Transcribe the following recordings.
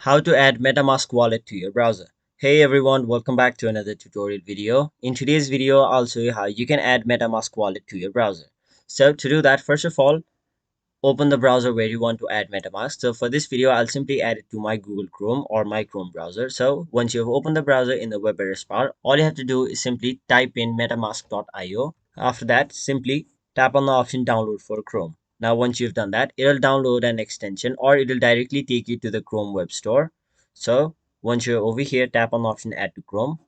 How to add MetaMask Wallet to your browser. Hey everyone, welcome back to another tutorial video. In today's video, I'll show you how you can add MetaMask Wallet to your browser. So to do that, first of all, open the browser where you want to add MetaMask. So for this video, I'll simply add it to my Google Chrome or my Chrome browser. So once you've opened the browser in the web address bar, all you have to do is simply type in metamask.io. After that, simply tap on the option download for Chrome. Now, once you've done that, it'll download an extension or it'll directly take you to the Chrome web store. So once you're over here, tap on the option add to Chrome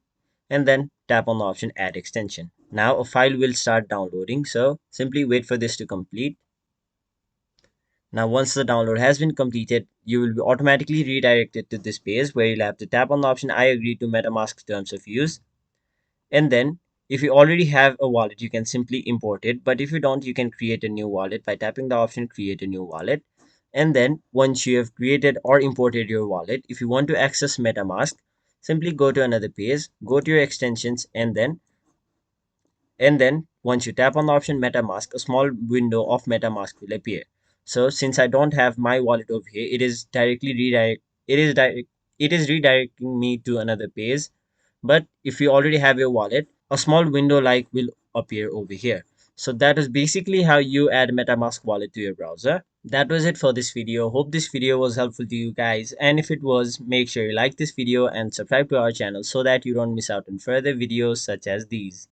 and then tap on the option add extension. Now a file will start downloading. So simply wait for this to complete. Now, once the download has been completed, you will be automatically redirected to this page where you'll have to tap on the option I agree to MetaMask terms of use. And then if you already have a wallet, you can simply import it. But if you don't, you can create a new wallet by tapping the option create a new wallet. And then once you have created or imported your wallet, if you want to access MetaMask, simply go to another page, go to your extensions, and then once you tap on the option MetaMask, a small window of MetaMask will appear. So since I don't have my wallet over here, it is redirecting me to another page. But if you already have your wallet, a small window like will appear over here. So that is basically how you add MetaMask wallet to your browser. That was it for this video. Hope this video was helpful to you guys. And if it was, make sure you like this video and subscribe to our channel so that you don't miss out on further videos such as these.